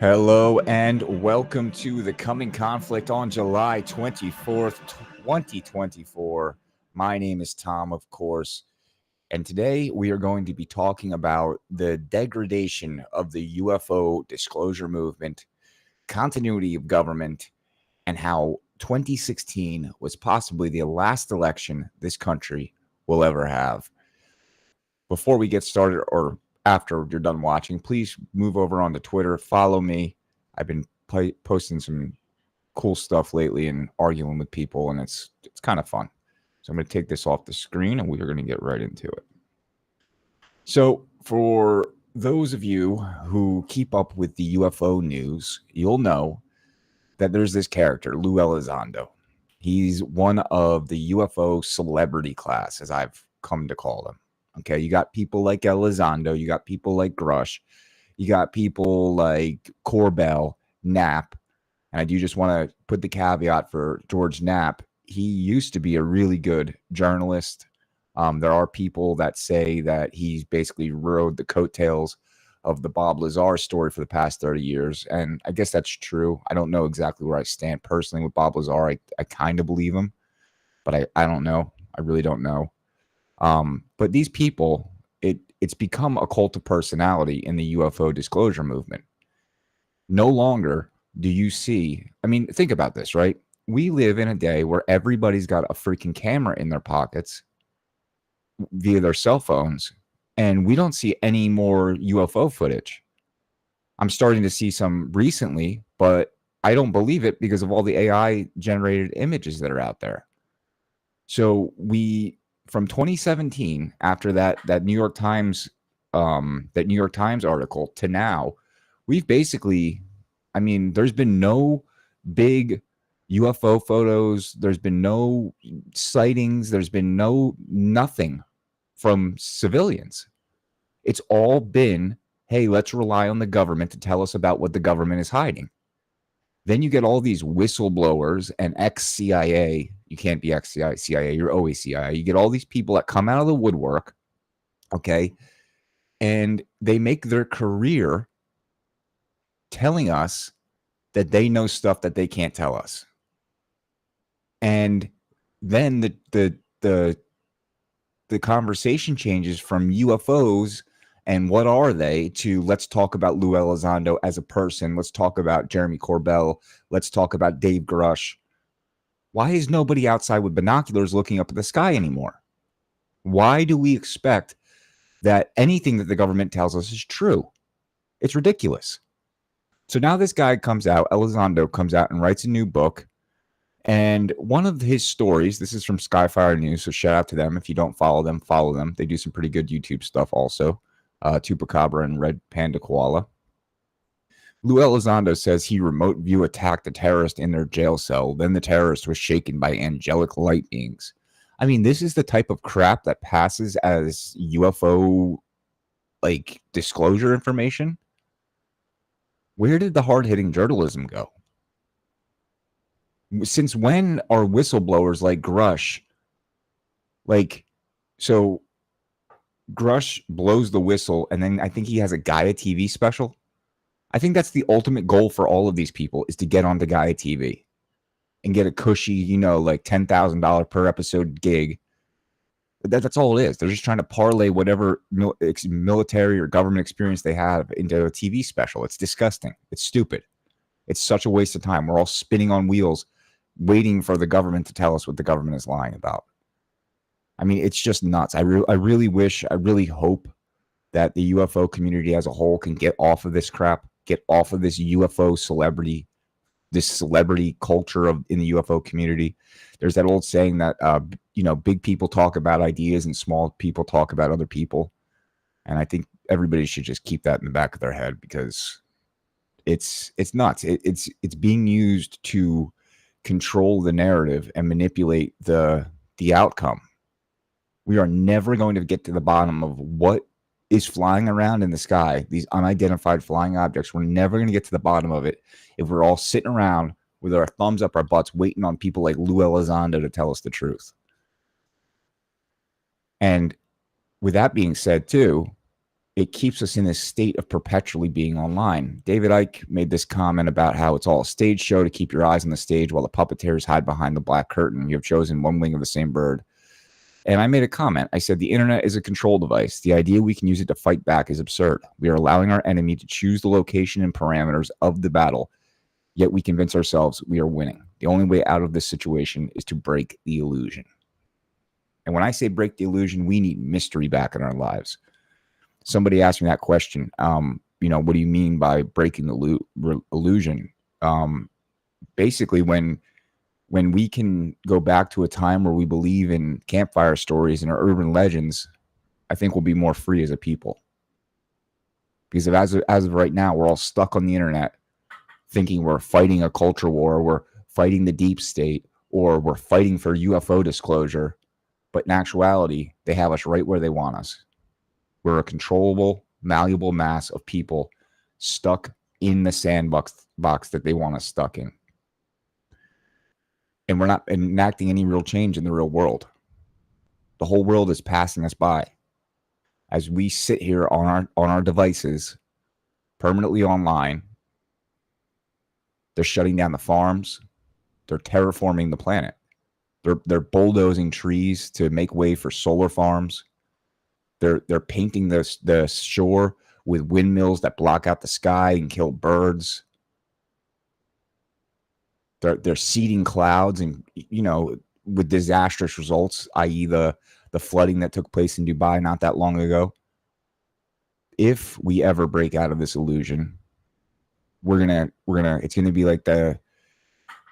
Hello and welcome to the coming conflict on July 24th, 2024. My name is Tom, of course, and today we are going to be talking about the degradation of the UFO disclosure movement, continuity of government, and how 2016 was possibly the last election this country will ever have. Before we get started, or after you're done watching, please move over onto Twitter, follow me. I've been posting some cool stuff lately and arguing with people, and it's kind of fun. So I'm going to take this off the screen, and we're going to get right into it. So for those of you who keep up with the UFO news, you'll know that there's this character, Lou Elizondo. He's one of the UFO celebrity class, as I've come to call them. Okay, you got people like Elizondo, you got people like Grush, you got people like Corbell, Knapp, and I do just want to put the caveat for George Knapp. He used to be a really good journalist. There are people that say that he's basically rode the coattails of the Bob Lazar story for the past 30 years, and I guess that's true. I don't know exactly where I stand personally with Bob Lazar. I kind of believe him, but I don't know. I really don't know. But these people, it's become a cult of personality in the UFO disclosure movement. No longer do you see, I mean, think about this, right? We live in a day where everybody's got a freaking camera in their pockets via their cell phones, and we don't see any more UFO footage. I'm starting to see some recently, but I don't believe it because of all the AI generated images that are out there. So from 2017, after that New York Times article to now, we've basically, I mean, there's been no big UFO photos, there's been no sightings, there's been nothing from civilians. It's all been, hey, let's rely on the government to tell us about what the government is hiding. Then you get all these whistleblowers and ex-CIA. You can't be ex-CIA, you're always CIA. You get all these people that come out of the woodwork, okay, and they make their career telling us that they know stuff that they can't tell us. And then the conversation changes from UFOs and what are they to let's talk about Lou Elizondo as a person. Let's talk about Jeremy Corbell. Let's talk about Dave Grush. Why is nobody outside with binoculars looking up at the sky anymore? Why do we expect that anything that the government tells us is true? It's ridiculous. So now this guy comes out, Elizondo comes out and writes a new book. And one of his stories, this is from Skyfire News, so shout out to them. If you don't follow them, follow them. They do some pretty good YouTube stuff also. Chupacabra and Red Panda Koala. Lou Elizondo says he remote view attacked a terrorist in their jail cell. Then the terrorist was shaken by angelic light beings. I mean, this is the type of crap that passes as UFO, like, disclosure information. Where did the hard-hitting journalism go? Since when are whistleblowers like Grush, like, so Grush blows the whistle, and then I think he has a Gaia TV special. I think that's the ultimate goal for all of these people, is to get onto Gaia TV and get a cushy, like $10,000 per episode gig. That's all it is. They're just trying to parlay whatever military or government experience they have into a TV special. It's disgusting. It's stupid. It's such a waste of time. We're all spinning on wheels waiting for the government to tell us what the government is lying about. I mean, it's just nuts. I really hope that the UFO community as a whole can get off of this crap, get off of this UFO celebrity, this celebrity culture in the UFO community. There's that old saying that, big people talk about ideas and small people talk about other people. And I think everybody should just keep that in the back of their head, because it's nuts. It's being used to control the narrative and manipulate the outcome. We are never going to get to the bottom of what is flying around in the sky, these unidentified flying objects. We're never going to get to the bottom of it if we're all sitting around with our thumbs up our butts waiting on people like Lou Elizondo to tell us the truth. And with that being said, too, it keeps us in this state of perpetually being online. David Icke made this comment about how it's all a stage show to keep your eyes on the stage while the puppeteers hide behind the black curtain. You have chosen one wing of the same bird. And I made a comment. I said, the internet is a control device. The idea we can use it to fight back is absurd. We are allowing our enemy to choose the location and parameters of the battle, yet we convince ourselves we are winning. The only way out of this situation is to break the illusion. And when I say break the illusion, we need mystery back in our lives. Somebody asked me that question. What do you mean by breaking the illusion? Basically, when we can go back to a time where we believe in campfire stories and our urban legends, I think we'll be more free as a people. Because as of right now, we're all stuck on the internet thinking we're fighting a culture war, we're fighting the deep state, or we're fighting for UFO disclosure. But in actuality, they have us right where they want us. We're a controllable, malleable mass of people stuck in the sandbox that they want us stuck in. And we're not enacting any real change in the real world. The whole world is passing us by as we sit here on our devices, permanently online. They're shutting down the farms. They're terraforming the planet. They're bulldozing trees to make way for solar farms. They're painting the shore with windmills that block out the sky and kill birds. They're seeding clouds, and with disastrous results, i.e., the flooding that took place in Dubai not that long ago. If we ever break out of this illusion, it's gonna be like the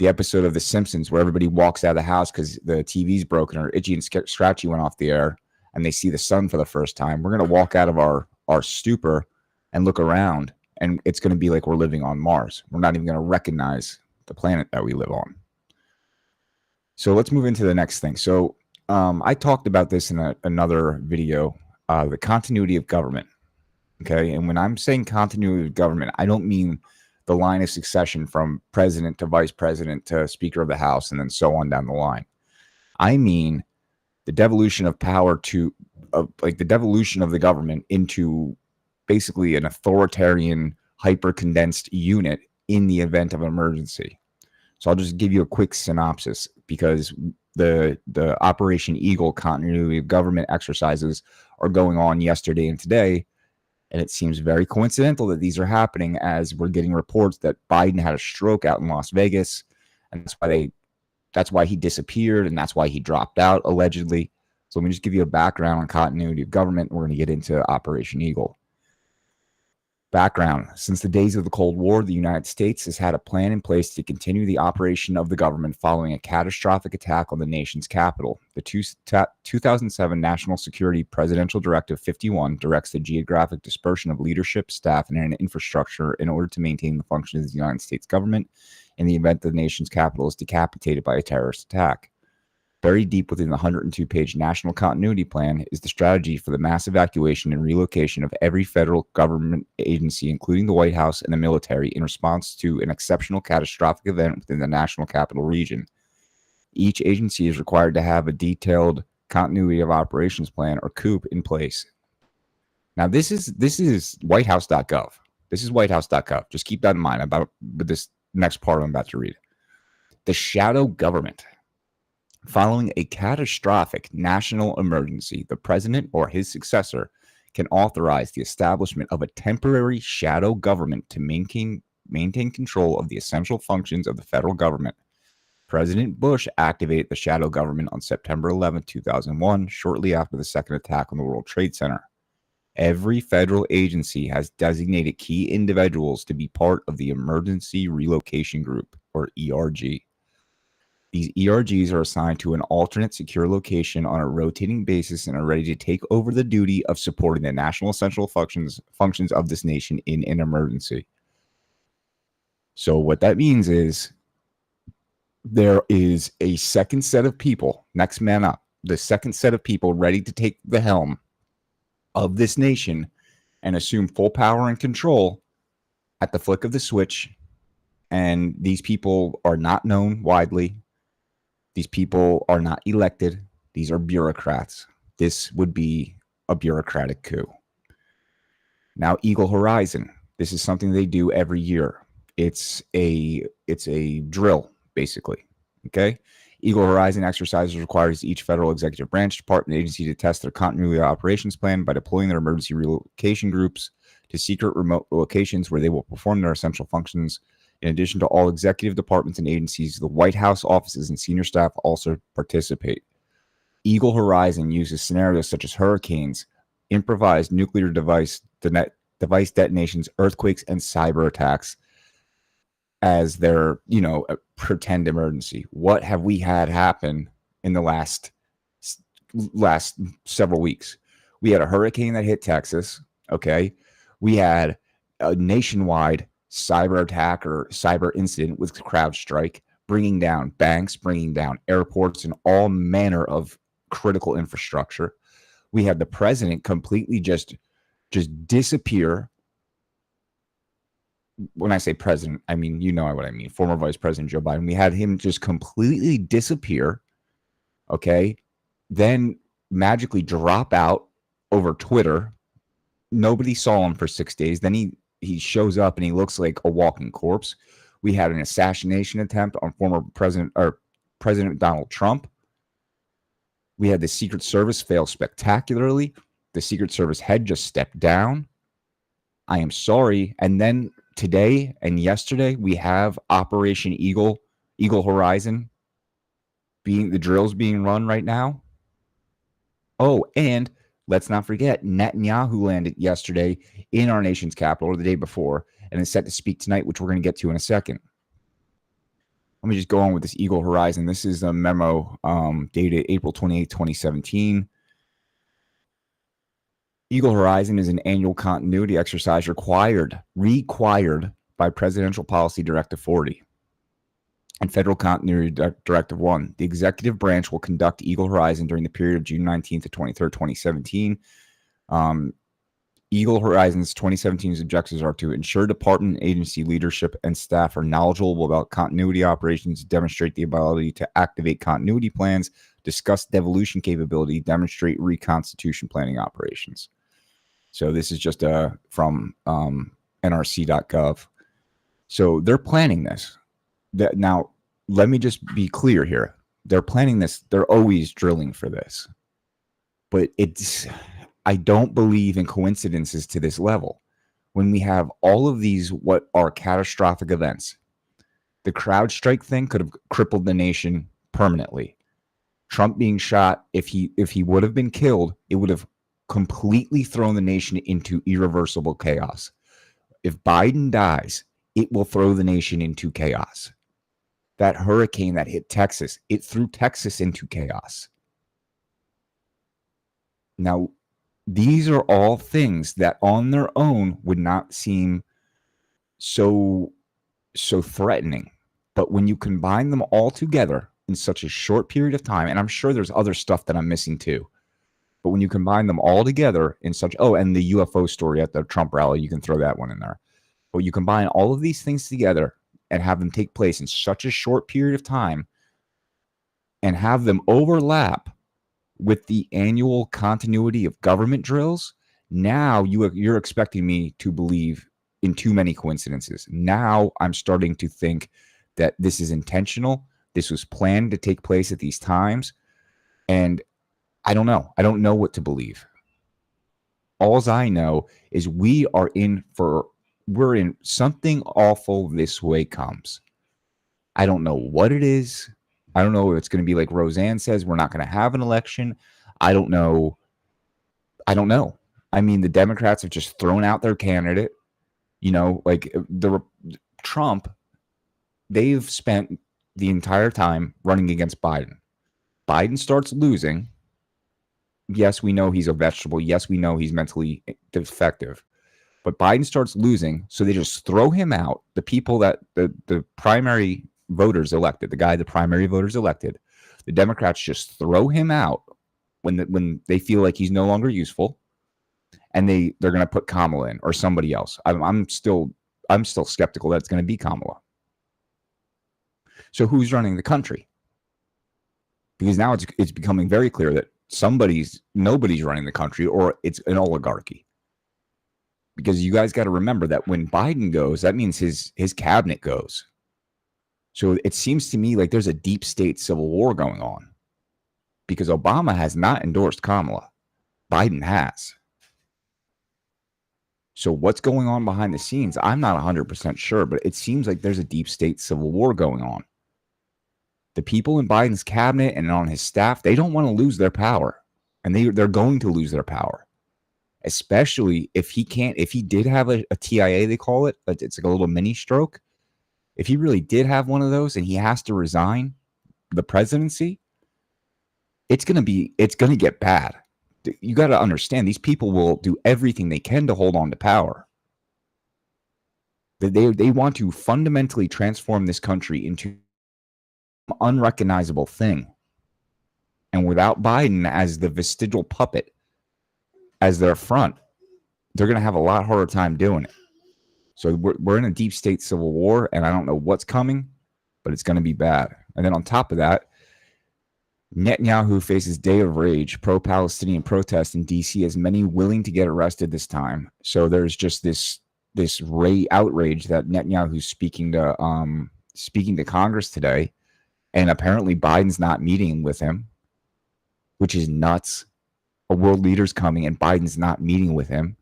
episode of The Simpsons where everybody walks out of the house because the TV's broken or Itchy and Scratchy went off the air, and they see the sun for the first time. We're gonna walk out of our stupor and look around, and it's gonna be like we're living on Mars. We're not even gonna recognize the planet that we live on. So let's move into the next thing. So I talked about this in another video, the continuity of government. Okay. And when I'm saying continuity of government, I don't mean the line of succession from president to vice president to speaker of the House and then so on down the line. I mean the devolution of power the devolution of the government into basically an authoritarian, hyper condensed unit in the event of emergency. So I'll just give you a quick synopsis because the Operation Eagle continuity of government exercises are going on yesterday and today. And it seems very coincidental that these are happening as we're getting reports that Biden had a stroke out in Las Vegas. And that's why he disappeared, and that's why he dropped out, allegedly. So let me just give you a background on continuity of government. We're going to get into Operation Eagle. Background. Since the days of the Cold War, the United States has had a plan in place to continue the operation of the government following a catastrophic attack on the nation's capital. The 2007 National Security Presidential Directive 51 directs the geographic dispersion of leadership, staff, and infrastructure in order to maintain the functions of the United States government in the event the nation's capital is decapitated by a terrorist attack. Buried deep within the 102-page National Continuity Plan is the strategy for the mass evacuation and relocation of every federal government agency, including the White House and the military, in response to an exceptional catastrophic event within the National Capital Region. Each agency is required to have a detailed continuity of operations plan, or COOP, in place. Now, this is whitehouse.gov. This is whitehouse.gov. Just keep that in mind with this next part I'm about to read. The shadow government. Following a catastrophic national emergency, the president or his successor can authorize the establishment of a temporary shadow government to maintain control of the essential functions of the federal government. President Bush activated the shadow government on September 11, 2001, shortly after the second attack on the World Trade Center. Every federal agency has designated key individuals to be part of the Emergency Relocation Group, or ERG. These ERGs are assigned to an alternate secure location on a rotating basis and are ready to take over the duty of supporting the national essential functions of this nation in an emergency. So what that means is there is a second set of people, next man up, the second set of people ready to take the helm of this nation and assume full power and control at the flick of the switch. And these people are not known widely. These people are not elected. These are bureaucrats. This would be a bureaucratic coup. Now, Eagle Horizon. This is something they do every year. It's a drill, basically. Okay. Eagle Horizon exercises requires each federal executive branch, department, agency to test their continuity operations plan by deploying their emergency relocation groups to secret remote locations where they will perform their essential functions. In addition to all executive departments and agencies, the White House offices and senior staff also participate. Eagle Horizon uses scenarios such as hurricanes, improvised nuclear device detonations, earthquakes, and cyber attacks as their, pretend emergency. What have we had happen in the last several weeks? We had a hurricane that hit Texas. Okay. We had a nationwide cyber attack or cyber incident with CrowdStrike, bringing down banks, bringing down airports, and all manner of critical infrastructure. We had the president completely just disappear. When I say president, I mean, you know what I mean. Former Vice President Joe Biden. We had him just completely disappear. Okay. Then magically drop out over Twitter. Nobody saw him for 6 days. Then he shows up and he looks like a walking corpse. We had an assassination attempt on former President Donald Trump. We had the Secret Service fail spectacularly. The Secret Service head just stepped down. I am sorry. And then today and yesterday, we have Operation Eagle Horizon, the drills being run right now. Oh, and let's not forget, Netanyahu landed yesterday in our nation's capital, or the day before, and is set to speak tonight, which we're going to get to in a second. Let me just go on with this Eagle Horizon. This is a memo dated April 28, 2017. Eagle Horizon is an annual continuity exercise required by Presidential Policy Directive 40 and Federal Continuity Directive 1. The executive branch will conduct Eagle Horizon during the period of June 19th to 23rd, 2017. Eagle Horizon's 2017 objectives are to ensure department and agency leadership and staff are knowledgeable about continuity operations, demonstrate the ability to activate continuity plans, discuss devolution capability, demonstrate reconstitution planning operations. So this is just from nrc.gov. So they're planning this. Now, let me just be clear here. They're planning this. They're always drilling for this. But I don't believe in coincidences to this level. When we have all of these what are catastrophic events, the CrowdStrike thing could have crippled the nation permanently. Trump being shot, if he would have been killed, it would have completely thrown the nation into irreversible chaos. If Biden dies, it will throw the nation into chaos. That hurricane that hit Texas, it threw Texas into chaos. Now, these are all things that on their own would not seem so threatening. But when you combine them all together in such a short period of time, and I'm sure there's other stuff that I'm missing too, but when you combine them all together in such, and the UFO story at the Trump rally, you can throw that one in there. But you combine all of these things together and have them take place in such a short period of time and have them overlap with the annual continuity of government drills, now you're expecting me to believe in too many coincidences. Now I'm starting to think that this is intentional. This was planned to take place at these times. And I don't know. I don't know what to believe. All I know is we're in something awful this way comes. I don't know what it is. I don't know if it's going to be like Roseanne says, we're not going to have an election. I don't know. I mean, the Democrats have just thrown out their candidate. Like Trump, they've spent the entire time running against Biden. Biden starts losing. Yes, we know he's a vegetable. Yes, we know he's mentally defective. But Biden starts losing, so they just throw him out. The people that the primary voters elected, the primary voters elected, the Democrats just throw him out when they feel like he's no longer useful, and they're going to put Kamala in or somebody else. I'm still skeptical that it's going to be Kamala. So who's running the country? Because now it's becoming very clear that nobody's running the country, or it's an oligarchy. Because you guys got to remember that when Biden goes, that means his cabinet goes. So it seems to me like there's a deep state civil war going on, because Obama has not endorsed Kamala. Biden has. So what's going on behind the scenes? I'm not 100% sure, but it seems like there's a deep state civil war going on. The people in Biden's cabinet and on his staff, they don't want to lose their power, and they're going to lose their power, especially if he did have a TIA, they call it, but it's like a little mini stroke. If he really did have one of those and he has to resign the presidency, it's going to get bad. You got to understand, these people will do everything they can to hold on to power. They want to fundamentally transform this country into an unrecognizable thing. And without Biden as the vestigial puppet, as their front, they're going to have a lot harder time doing it. So we're in a deep state civil war, and I don't know what's coming, but it's going to be bad. And then on top of that, Netanyahu faces day of rage. Pro-Palestinian protests in D.C. has many willing to get arrested this time. So there's just this outrage that Netanyahu's speaking to Congress today, and apparently Biden's not meeting with him, which is nuts. A world leader's coming, and Biden's not meeting with him.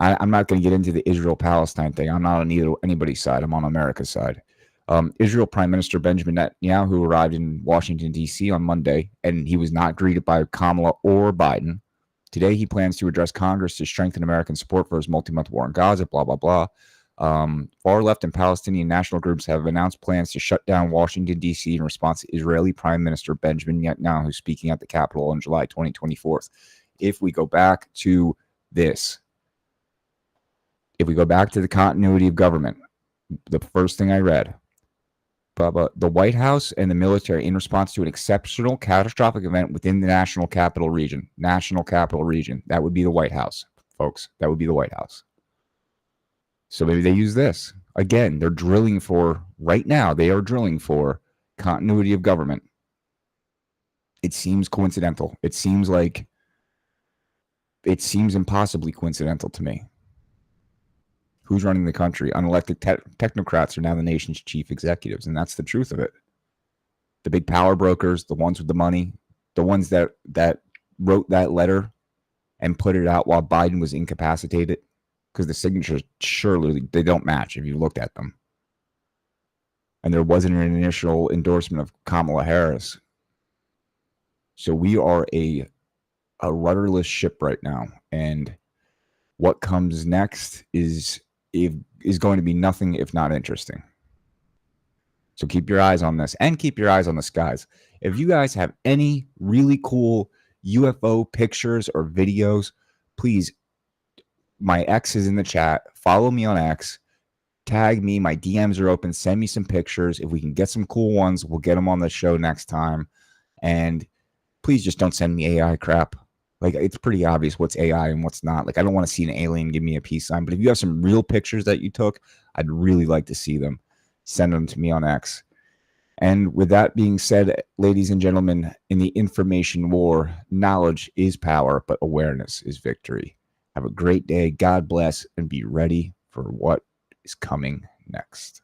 I'm not going to get into the Israel-Palestine thing. I'm not on anybody's side. I'm on America's side. Israel Prime Minister Benjamin Netanyahu arrived in Washington, D.C. on Monday, and he was not greeted by Kamala or Biden. Today, he plans to address Congress to strengthen American support for his multi-month war in Gaza, blah, blah, blah. Far left and Palestinian national groups have announced plans to shut down Washington, D.C. in response to Israeli Prime Minister Benjamin Netanyahu speaking at the Capitol on July 2024. If we go back to this, if we go back to the continuity of government, the first thing I read, the White House and the military in response to an exceptional catastrophic event within the national capital region. National capital region. That would be the White House, folks. That would be the White House. So maybe they use this. Again, they're drilling for, right now, they are drilling for continuity of government. It seems coincidental. It seems impossibly coincidental to me. Who's running the country? Unelected technocrats are now the nation's chief executives, and that's the truth of it. The big power brokers, the ones with the money, the ones that wrote that letter and put it out while Biden was incapacitated, because the signatures surely they don't match if you looked at them. And there wasn't an initial endorsement of Kamala Harris. So we are a rudderless ship right now, and what comes next is going to be nothing if not interesting. So keep your eyes on this, and keep your eyes on the skies. If you guys have any really cool UFO pictures or videos, please, my X is in the chat. Follow me on X. Tag me. My DMs are open. Send me some pictures. If we can get some cool ones, we'll get them on the show next time. And please just don't send me AI crap. Like, it's pretty obvious what's AI and what's not. Like, I don't want to see an alien give me a peace sign. But if you have some real pictures that you took, I'd really like to see them. Send them to me on X. And with that being said, ladies and gentlemen, in the information war, knowledge is power, but awareness is victory. Have a great day. God bless, and be ready for what is coming next.